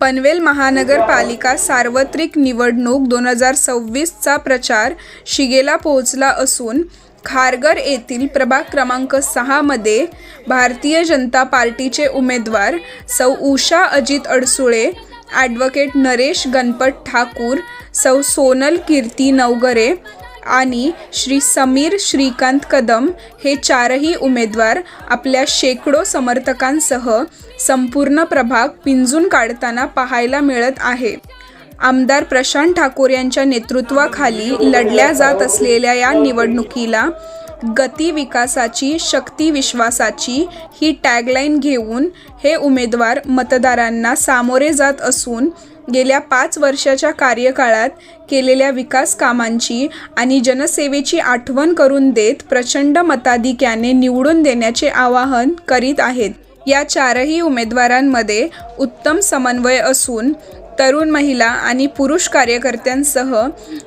पनवेल महानगरपालिका सार्वत्रिक निवडणूक 2026चा प्रचार शिगेला पोहोचला असून खारघर येथील प्रभाग क्रमांक 6 मध्ये भारतीय जनता पार्टीचे उमेदवार सौ उषा अजित अडसुळे, ॲडव्होकेट नरेश गणपत ठाकूर, सौ सोनल कीर्ती नवगरे आणि श्री समीर श्रीकांत कदम हे चारही उमेदवार आपल्या शेकडो समर्थकांसह संपूर्ण प्रभाग पिंजून काढताना पाहायला मिळत आहे. आमदार प्रशांत ठाकूर यांच्या नेतृत्वाखाली लढल्या जात असलेल्या या निवडणुकीला गती विकासाची, शक्ती विश्वासाची ही टॅगलाईन घेऊन हे उमेदवार मतदारांना सामोरे जात असून गेल्या 5 वर्षाच्या कार्यकाळात केलेल्या विकास कामांची आणि जनसेवेची आठवण करून देत प्रचंड मताधिक्याने निवडून देण्याचे आवाहन करीत आहेत. या चारही उमेदवारांमध्ये उत्तम समन्वय असून तरुण महिला आणि पुरुष कार्यकर्त्यांसह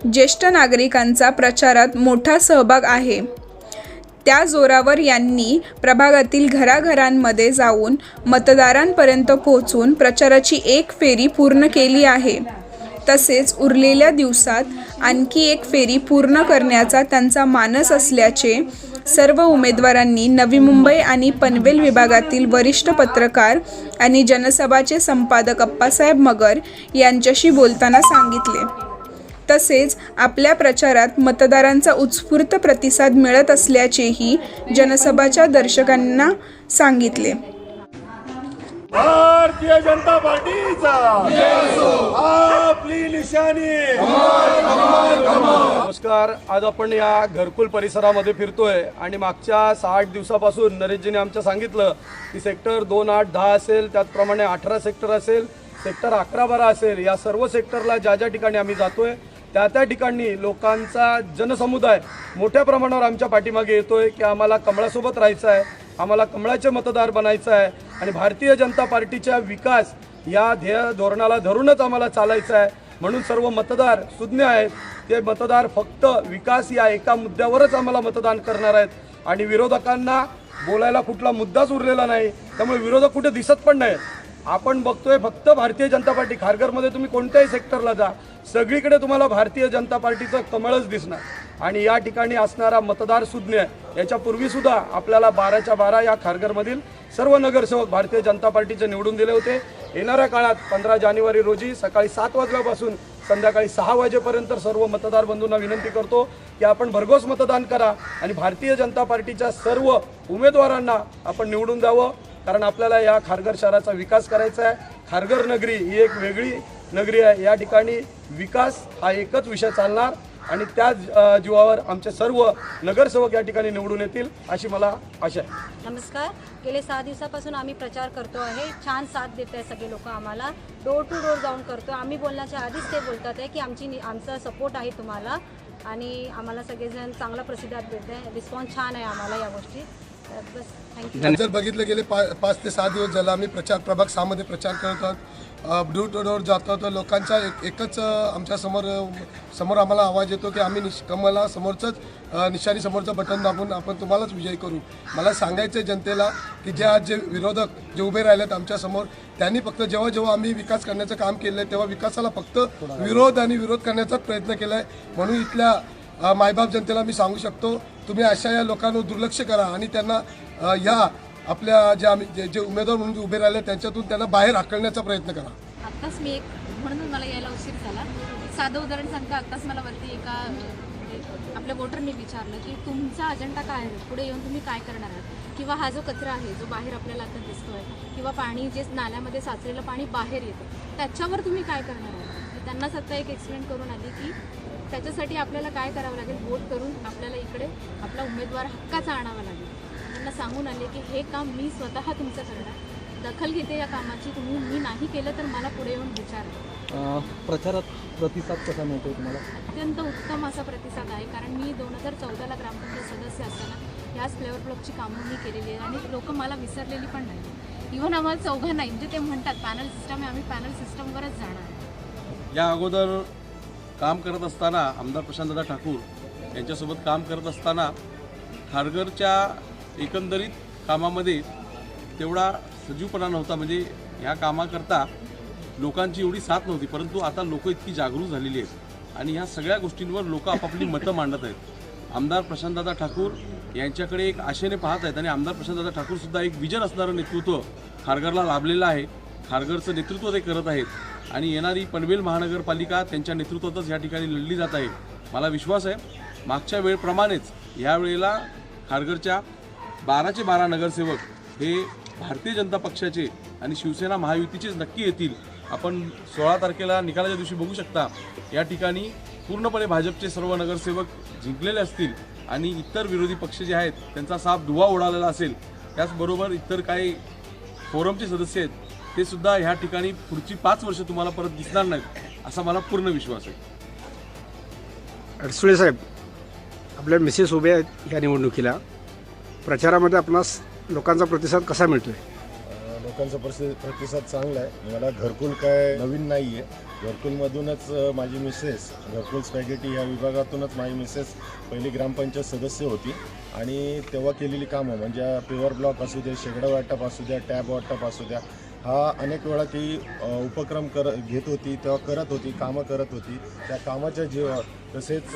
ज्येष्ठ नागरिकांचा प्रचारात मोठा सहभाग आहे. त्या जोरावर यांनी प्रभागातील घराघरांमध्ये जाऊन मतदारांपर्यंत पोहोचून प्रचाराची एक फेरी पूर्ण केली आहे. तसेच उरलेल्या दिवसात आणखी एक फेरी पूर्ण करण्याचा त्यांचा मानस असल्याचे सर्व उमेदवारांनी नवी मुंबई आणि पनवेल विभागातील वरिष्ठ पत्रकार आणि जनसभाचे संपादक अप्पासाहेब मगर यांच्याशी बोलताना सांगितले. तसेच आपल्या प्रचारात मतदारांचा उत्स्फूर्त प्रतिसाद मिळत असल्याचेही जनसभाच्या दर्शकांना सांगितले. भारतीय जनता पार्टीचा आपली निशाणी. नमस्कार. आज आपण या घरकुल परिसरामध्ये फिरतोय आणि मागच्या 6-8 दिवसापासून नरेशजीने आमच्या सांगितलं की सेक्टर 2, 8, 10 असेल, त्याचप्रमाणे 18 सेक्टर असेल, सेक्टर 11, 12 असेल, या सर्व सेक्टरला ज्या ज्या ठिकाणी आम्ही जातोय त्या ठिकाणी लोकांचा जनसमुदाय मोठ्या प्रमाणावर आमच्या पाठीमागे येतोय की आम्हाला कमळासोबत राहायचं आहे, आम्हाला कमळाचे मतदार बनायचं आहे आणि भारतीय जनता पार्टीच्या विकास या ध्येय धोरणाला धरूनच आम्हाला चालायचं आहे. म्हणून सर्व मतदार सुज्ञ आहेत. ते मतदार फक्त विकास या एका मुद्द्यावरच आम्हाला मतदान करणार आहेत आणि विरोधकांना बोलायला कुठला मुद्दाच उरलेला नाही. त्यामुळे विरोधक कुठे दिसत पण नाही. आपण बघतोय फक्त भारतीय जनता पार्टी. खारघरमध्ये तुम्ही कोणत्याही सेक्टरला जा, सगळीकडे तुम्हाला भारतीय जनता पार्टीचं कमळच दिसणार आणि या ठिकाणी असणारा मतदार सुज्ञ आहे. याच्यापूर्वीसुद्धा आपल्याला 12च्या 12 या खारघरमधील सर्व नगरसेवक भारतीय जनता पार्टीचे निवडून दिले होते. येणाऱ्या काळात 15 जानेवारी रोजी सकाळी 7 वाजल्यापासून संध्याकाळी 6 वाजेपर्यंत सर्व मतदार बंधूंना विनंती करतो की आपण भरघोस मतदान करा आणि भारतीय जनता पार्टीच्या सर्व उमेदवारांना आपण निवडून द्यावं. कारण आपल्याला या खारघर शहराचा विकास करायचा आहे. खारघर नगरी ही एक वेगळी नगरी आहे. या ठिकाणी विकास हा एकच विषय चालणार आणि त्या जीवावर आमचे सर्व नगरसेवक या ठिकाणी निवडून येतील अशी मला आशा आहे. नमस्कार. गेले 6 दिवसापासून आम्ही प्रचार करतो आहे. छान साथ देत आहे सगळे लोक. आम्हाला डोर टू डोर जाऊन करतो. आम्ही बोलण्याच्या आधीच ते बोलतात आहे की आमचा सपोर्ट आहे तुम्हाला आणि आम्हाला सगळेजण चांगला प्रतिसाद देत आहे. रिस्पॉन्स छान आहे आम्हाला या गोष्टी. बस थँक्यू. जर बघितलं गेले 5 ते 6 दिवस झाला आम्ही प्रभाग 6 मध्ये प्रचार करत आहोत. डोर टू डोर जातो. तर लोकांचा एकच आमच्या समोर आम्हाला आवाज येतो की आम्ही कमळाला समोरचंच निशाणी समोरचं बटन दाबून आपण तुम्हालाच विजयी करू. मला सांगायचं आहे जनतेला की जे विरोधक जे उभे राहिलेत आमच्यासमोर, त्यांनी फक्त जेव्हा आम्ही विकास करण्याचं काम केलं आहे तेव्हा विकासाला फक्त विरोध करण्याचाच प्रयत्न केला आहे. म्हणून इथल्या मायबाप जनतेला मी सांगू शकतो, तुम्ही अशा या लोकांवर दुर्लक्ष करा आणि त्यांना या आपल्या जे उमेदवार म्हणून उभे राहिले त्यांच्यातून त्यांना बाहेर हाकलण्याचा प्रयत्न करा. आत्ताच मी म्हणून मला यायला उशीर झाला. साधं उदाहरण सांगता. आत्ताच मला वरती एका आपल्या वोटरने विचारलं की तुमचा अजेंडा काय आहे, पुढे येऊन तुम्ही काय करणार आहात, किंवा हा जो कचरा आहे जो बाहेर आपल्याला आता दिसतोय, किंवा पाणी जे नाल्यामध्ये साचलेलं पाणी बाहेर येतं त्याच्यावर तुम्ही काय करणार आहात. त्यांनाच आता एक एक्सप्लेन करून आली की त्याच्यासाठी आपल्याला काय करावं लागेल, वोट करून आपल्याला इकडे आपला उमेदवार हक्काचा आणावा लागेल. त्यांना सांगून आले की हे काम मी स्वतः तुमचं करणार, दखल घेते या कामाची. मी नाही केलं तर मला पुढे येऊन विचारा. प्रचारात प्रतिसाद कसा मिळतो तुम्हाला? अत्यंत उत्तम असा प्रतिसाद आहे. कारण मी 2014ला ग्रामपंचायत सदस्य असताना ह्याच फ्लेवर ब्लॉकची कामं मी केलेली आहे आणि लोक मला विसरलेली पण नाही. इव्हन आम्हाला चौघांना म्हणजे ते म्हणतात पॅनल सिस्टम आहे, आम्ही पॅनल सिस्टमवरच जाणार. या अगोदर काम करत असताना आमदार प्रशांतदा ठाकूर यांच्यासोबत काम करत असताना खारघरच्या एकंदरीत कामामध्ये तेवढा सजीवपणा नव्हता. म्हणजे ह्या कामाकरता लोकांची एवढी साथ नव्हती, परंतु आता लोक इतकी जागरूक झालेली आहेत आणि ह्या सगळ्या गोष्टींवर लोक आपापली मतं मांडत आहेत. आमदार प्रशांतदादा ठाकूर यांच्याकडे एक आशेने पाहत आहेत आणि आमदार प्रशांतदादा ठाकूरसुद्धा एक विजन असणारं नेतृत्व खारघरला लाभलेलं आहे. खारघरचं नेतृत्व ते करत आहेत आणि येणारी पनवेल महानगरपालिका त्यांच्या नेतृत्वातच या ठिकाणी लढली जात आहे. मला विश्वास आहे मागच्या वेळेप्रमाणेच यावेळेला खारघरच्या 12चे 12 नगरसेवक हे भारतीय जनता पक्षाचे आणि शिवसेना महायुतीचेच नक्की येतील. आपण 16 तारखेला निकालाच्या दिवशी बघू शकता या ठिकाणी पूर्णपणे भाजपचे सर्व नगरसेवक जिंकलेले असतील आणि इतर विरोधी पक्ष जे आहेत त्यांचा साफ धुवा उडालेला असेल. त्याचबरोबर इतर काही फोरमचे सदस्य आहेत ते सुद्धा ह्या ठिकाणी पुढची 5 वर्ष तुम्हाला परत दिसणार नाहीत असा मला पूर्ण विश्वास आहे. अडसुळे साहेब, आपल्या मिसेस उभे आहेत या निवडणुकीला, प्रचारामध्ये आपणास लोकांचा प्रतिसाद कसा मिळतोय? लोकांचा प्रतिसाद चांगला आहे. मला घरकुल काय नवीन नाही आहे. घरकुलमधूनच माझी मिसेस, घरकुल स्पॅगेटी या विभागातूनच माझी मिसेस पहिली ग्रामपंचायत सदस्य होती आणि तेव्हा केलेली कामं म्हणजे पेवर ब्लॉक असू दे, शेगडा वाटप असू द्या, टॅब वाटप असू द्या, हा अनेक वेळा ती उपक्रम घेत होती, तेव्हा करत होती, कामं करत होती. त्या कामाच्या जीवावर तसेच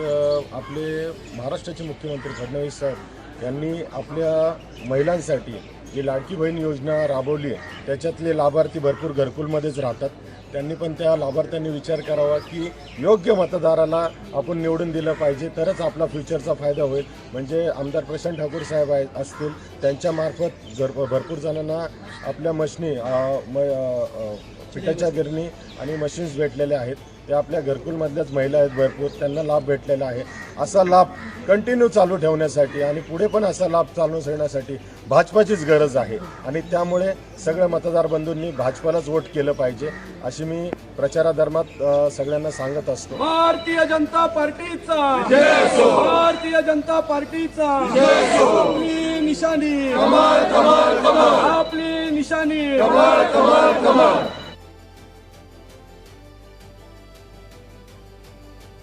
आपले महाराष्ट्राचे मुख्यमंत्री फडणवीस साहेब यांनी आपल्या महिलांसाठी जी लाडकी बहीण योजना राबवली आहे त्याच्यातले लाभार्थी भरपूर घरकुलमध्येच राहतात. त्यांनी पण त्या लाभार्थ्यांनी विचार करावा की योग्य मतदाराला आपण निवडून दिलं पाहिजे तरच आपला फ्युचरचा फायदा होईल. म्हणजे आमदार प्रशांत ठाकूर साहेब असतील त्यांच्यामार्फत भरपूर जणांना आपल्या मशनी पिठाच्या गिरणी आणि मशीन्स भेटलेल्या आहेत. त्या आपल्या घरकुलमधल्याच महिला आहेत भरपूर, त्यांना लाभ भेटलेला आहे. असा लाभ कंटिन्यू चालू ठेवण्यासाठी आणि पुढे पण असा लाभ चालू ठेवण्यासाठी भाजपाचीच गरज आहे आणि त्यामुळे सगळ्या मतदार बंधूंनी भाजपालाच वोट केलं पाहिजे अशी मी प्रचारादरम्यान सगळ्यांना सांगत असतो. भारतीय जनता पार्टीचा भारतीय जनता पार्टीचा आपली निशाणी आपली निशाणी